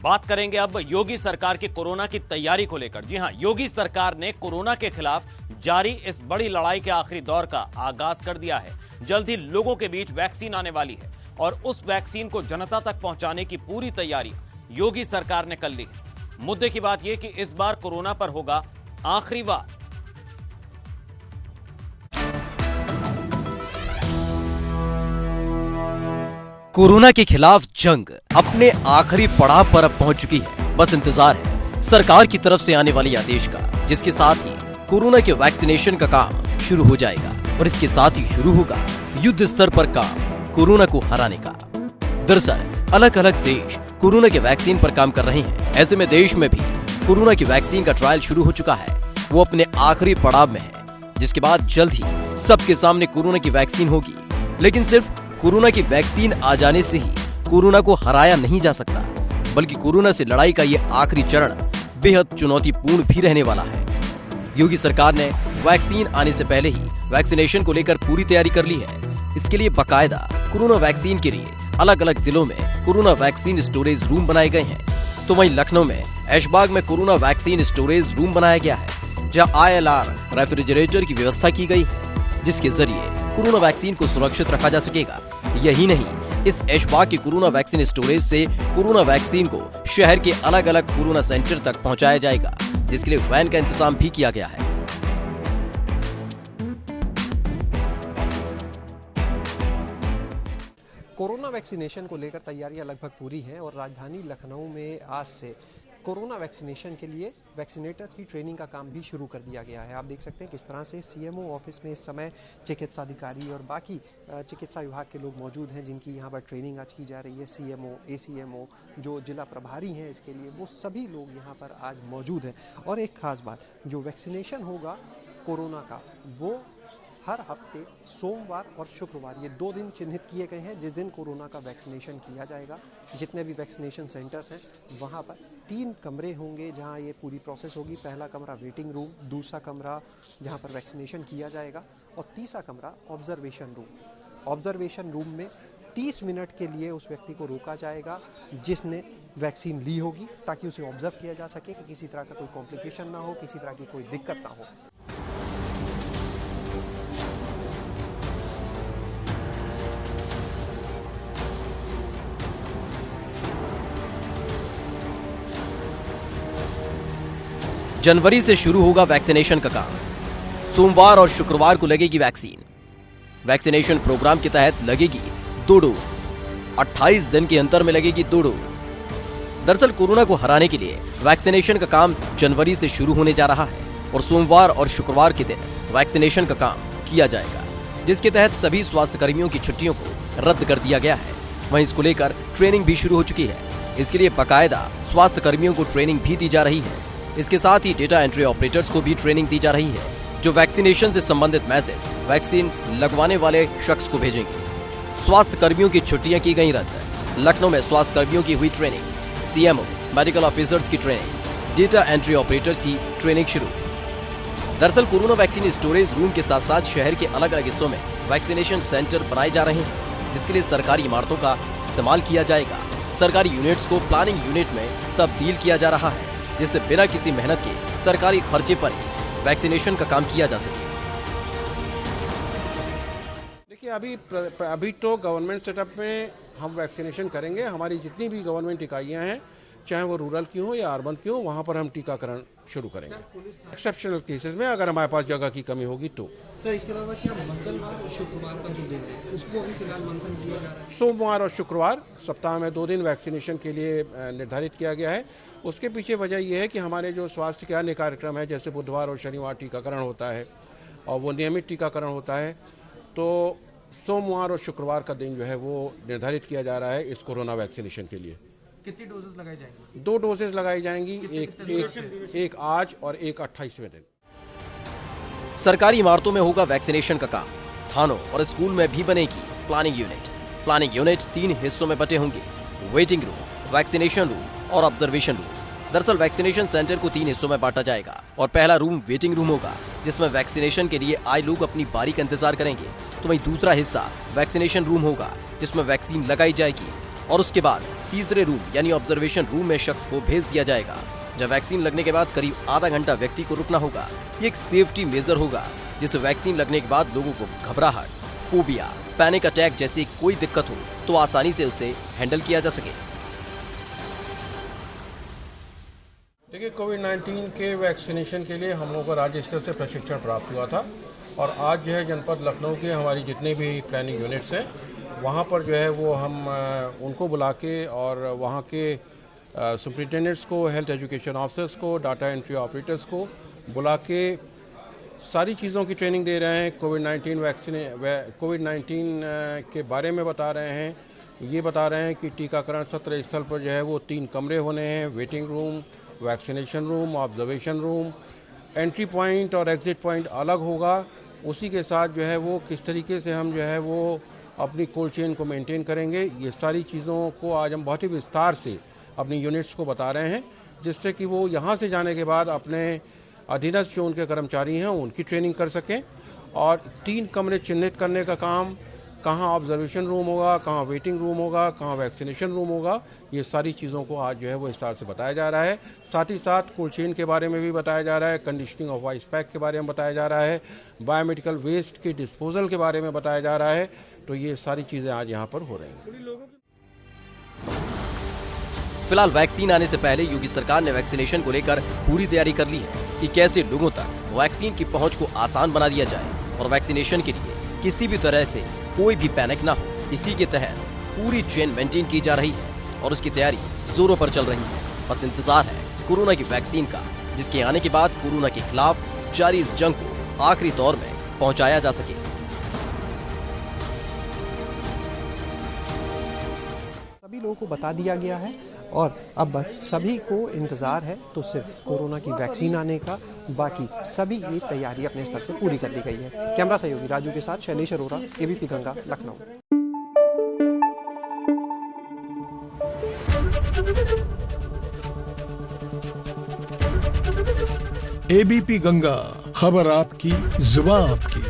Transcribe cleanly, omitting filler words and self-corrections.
बात करेंगे अब योगी सरकार की कोरोना की तैयारी को लेकर। जी हां, योगी सरकार ने कोरोना के खिलाफ जारी इस बड़ी लड़ाई के आखिरी दौर का आगाज कर दिया है। जल्द ही लोगों के बीच वैक्सीन आने वाली है और उस वैक्सीन को जनता तक पहुंचाने की पूरी तैयारी योगी सरकार ने कर ली है। मुद्दे की बात यह कि इस बार कोरोना पर होगा आखिरी वार। कोरोना के खिलाफ जंग अपने आखिरी पड़ाव पर अब पहुंच चुकी है। बस इंतजार है सरकार की तरफ से आने वाले आदेश का, जिसके साथ ही कोरोना के वैक्सीनेशन का काम शुरू हो जाएगा और इसके साथ ही शुरू होगा युद्ध स्तर पर काम कोरोना को हराने का। दरअसल अलग अलग देश कोरोना के वैक्सीन पर काम कर रहे हैं। ऐसे में देश में भी कोरोना की वैक्सीन का ट्रायल शुरू हो चुका है। वो अपने आखिरी पड़ाव में है, जिसके बाद जल्द ही सबके सामने कोरोना की वैक्सीन होगी। लेकिन सिर्फ कोरोना की वैक्सीन आ जाने से ही कोरोना को हराया नहीं जा सकता, बल्कि कोरोना से लड़ाई का ये आखिरी चरण बेहद चुनौतीपूर्ण भी रहने वाला है। योगी सरकार ने वैक्सीन आने से पहले ही वैक्सीनेशन को लेकर पूरी तैयारी कर ली है। इसके लिए बाकायदा कोरोना वैक्सीन के लिए अलग अलग जिलों में कोरोना वैक्सीन स्टोरेज रूम बनाए गए हैं। तो वहीं लखनऊ में ऐशबाग में कोरोना वैक्सीन स्टोरेज रूम बनाया गया है, जहां ILR रेफ्रिजरेटर की व्यवस्था की गई है, जिसके जरिए कोरोना वैक्सीन को सुरक्षित रखा जा सकेगा। यही नहीं, इस ऐशबाग के कोरोना वैक्सीन स्टोरेज से कोरोना वैक्सीन को शहर के अलग अलग कोरोना सेंटर तक पहुंचाया जाएगा, जिसके लिए वैन का इंतजाम भी किया गया है। कोरोना वैक्सीनेशन को लेकर तैयारियां लगभग पूरी हैं और राजधानी लखनऊ में आज से कोरोना वैक्सीनेशन के लिए वैक्सीनेटर्स की ट्रेनिंग का काम भी शुरू कर दिया गया है। आप देख सकते हैं किस तरह से CMO ऑफिस में इस समय चिकित्सा अधिकारी और बाकी चिकित्सा विभाग के लोग मौजूद हैं, जिनकी यहाँ पर ट्रेनिंग आज की जा रही है। CMO, ACMO जो जिला प्रभारी हैं इसके लिए, वो सभी लोग यहाँ पर आज मौजूद हैं। और एक खास बात, जो वैक्सीनेशन होगा कोरोना का, वो हर हफ्ते सोमवार और शुक्रवार, ये 2 दिन चिन्हित किए गए हैं जिस दिन कोरोना का वैक्सीनेशन किया जाएगा। जितने भी वैक्सीनेशन सेंटर्स हैं वहाँ पर 3 कमरे होंगे जहाँ ये पूरी प्रोसेस होगी। पहला कमरा वेटिंग रूम, दूसरा कमरा जहाँ पर वैक्सीनेशन किया जाएगा और तीसरा कमरा ऑब्जर्वेशन रूम। ऑब्जर्वेशन रूम में 30 मिनट के लिए उस व्यक्ति को रोका जाएगा जिसने वैक्सीन ली होगी, ताकि उसे ऑब्जर्व किया जा सके कि किसी तरह का कोई कॉम्प्लिकेशन ना हो, किसी तरह की कोई दिक्कत ना हो। जनवरी से शुरू होगा वैक्सीनेशन का काम। सोमवार और शुक्रवार को लगेगी वैक्सीन। वैक्सीनेशन प्रोग्राम के तहत लगेगी 2 डोज। 28 दिन के अंतर में लगेगी 2 डोज। दरअसल कोरोना को हराने के लिए वैक्सीनेशन का काम जनवरी से शुरू होने जा रहा है और सोमवार और शुक्रवार के दिन वैक्सीनेशन का काम किया जाएगा, जिसके तहत सभी स्वास्थ्य कर्मियों की छुट्टियों को रद्द कर दिया गया है। वहीं इसको लेकर ट्रेनिंग भी शुरू हो चुकी है। इसके लिए बाकायदा स्वास्थ्य कर्मियों को ट्रेनिंग भी दी जा रही है। इसके साथ ही डेटा एंट्री ऑपरेटर्स को भी ट्रेनिंग दी जा रही है, जो वैक्सीनेशन से संबंधित मैसेज वैक्सीन लगवाने वाले शख्स को भेजेंगे। स्वास्थ्य कर्मियों की छुट्टियां की गई रद्द। लखनऊ में स्वास्थ्य कर्मियों की हुई ट्रेनिंग। CMO, मेडिकल ऑफिसर्स की ट्रेनिंग, डेटा एंट्री ऑपरेटर्स की ट्रेनिंग शुरू। दरअसल कोरोना वैक्सीन स्टोरेज रूम के साथ साथ शहर के अलग अलग हिस्सों में वैक्सीनेशन सेंटर बनाए जा रहे हैं, जिसके लिए सरकारी इमारतों का इस्तेमाल किया जाएगा। सरकारी यूनिट्स को प्लानिंग यूनिट में तब्दील किया जा रहा है, जिससे बिना किसी मेहनत के सरकारी खर्चे पर ही वैक्सीनेशन का काम किया जा सके। देखिए, अभी तो गवर्नमेंट सेटअप में हम वैक्सीनेशन करेंगे। हमारी जितनी भी गवर्नमेंट इकाइयां हैं, चाहे वो रूरल की हो या अर्बन की हो, वहाँ पर हम टीकाकरण शुरू करेंगे। एक्सेप्शनल केसेस में अगर हमारे पास जगह की कमी होगी तो। सर, इसके अलावा क्या मंगलवार और शुक्रवार का जो दिन है उसको अभी फिलहाल मंथन किया जा रहा है? सोमवार और शुक्रवार सप्ताह में 2 दिन वैक्सीनेशन के लिए निर्धारित किया गया है। उसके पीछे वजह यह है कि हमारे जो स्वास्थ्य के अन्य कार्यक्रम है, जैसे बुधवार और शनिवार टीकाकरण होता है और वो नियमित टीकाकरण होता है, तो सोमवार और शुक्रवार का दिन जो है वो निर्धारित किया जा रहा है इस कोरोना वैक्सीनेशन के लिए। कितनी डोजेस लगाई जाएंगी? 2 डोजेज लगाई जाएंगी, एक आज और एक 28वें दिन। सरकारी इमारतों में होगा वैक्सीनेशन का काम। थानों और स्कूल में भी बनेगी प्लानिंग यूनिट। प्लानिंग यूनिट 3 हिस्सों में बटे होंगे: वेटिंग रूम, वैक्सीनेशन रूम और ऑब्जर्वेशन रूम। दरअसल वैक्सीनेशन सेंटर को 3 हिस्सों में बांटा जाएगा और पहला रूम वेटिंग रूम होगा, जिसमें वैक्सीनेशन के लिए आए लोग अपनी बारी का इंतजार करेंगे। तो वहीं दूसरा हिस्सा वैक्सीनेशन रूम होगा, जिसमें वैक्सीन लगाई जाएगी और उसके बाद तीसरे रूम यानी ऑब्जर्वेशन रूम में शख्स को भेज दिया जाएगा। जब वैक्सीन लगने के बाद करीब आधा घंटा व्यक्ति को रुकना होगा। ये एक सेफ्टी मेजर होगा जिससे वैक्सीन लगने के बाद लोगों को घबराहट, फोबिया, पैनिक अटैक जैसी कोई दिक्कत हो तो आसानी से उसे हैंडल किया जा सके। देखिए, कोविड-19 के वैक्सीनेशन के लिए हम लोगों को राज्य स्तर से प्रशिक्षण प्राप्त हुआ था और आज जो है जनपद लखनऊ के हमारी जितने भी प्लानिंग यूनिट्स हैं वहाँ पर जो है वो हम उनको बुला के और वहाँ के सुपरिटेंडेंट्स को, हेल्थ एजुकेशन ऑफिसर्स को, डाटा एंट्री ऑपरेटर्स को बुला के सारी चीज़ों की ट्रेनिंग दे रहे हैं। कोविड-19 के बारे में बता रहे हैं। ये बता रहे हैं कि टीकाकरण सत्र स्थल पर जो है वो 3 कमरे होने हैं, waiting room, vaccination room, observation room, entry point और एग्जिट पॉइंट अलग होगा। उसी के साथ जो है वो किस तरीके से हम जो है वो अपनी कोल्ड चेन को मेंटेन करेंगे, ये सारी चीज़ों को आज हम बहुत ही विस्तार से अपनी यूनिट्स को बता रहे हैं, जिससे कि वो यहाँ से जाने के बाद अपने अधीनस्थ जो उनके कर्मचारी हैं उनकी ट्रेनिंग कर सकें। और 3 कमरे चिन्हित करने का काम, कहाँ ऑब्जर्वेशन रूम होगा, कहाँ वेटिंग रूम होगा, कहाँ वैक्सीनेशन रूम होगा, ये सारी चीज़ों को आज जो है वो विस्तार से बताया जा रहा है। साथ ही साथ कोल्ड चेन के बारे में भी बताया जा रहा है, कंडीशनिंग ऑफ आइस पैक के बारे में बताया जा रहा है, बायोमेडिकल वेस्ट के डिस्पोजल के बारे में बताया जा रहा है। तो ये सारी चीज़ें आज यहाँ पर हो रही हैं। फिलहाल वैक्सीन आने से पहले योगी सरकार ने वैक्सीनेशन को लेकर पूरी तैयारी कर ली है कि कैसे लोगों तक वैक्सीन की पहुंच को आसान बना दिया जाए और वैक्सीनेशन के लिए किसी भी तरह से कोई भी पैनिक ना हो। इसी के तहत पूरी चेन मेंटेन की जा रही है और उसकी तैयारी जोरों पर चल रही है। बस इंतजार है कोरोना की वैक्सीन का, जिसके आने के बाद कोरोना के खिलाफ जारी इस जंग को आखिरी दौर में पहुंचाया जा सके। सभी लोगों को बता दिया गया है और अब बस सभी को इंतज़ार है तो सिर्फ कोरोना की वैक्सीन आने का। बाकी सभी ये तैयारी अपने स्तर से पूरी कर ली गई है। कैमरा सहयोगी राजू के साथ शैलेश अरोरा, एबीपी गंगा, लखनऊ। एबीपी गंगा, खबर आपकी, जुबान आपकी।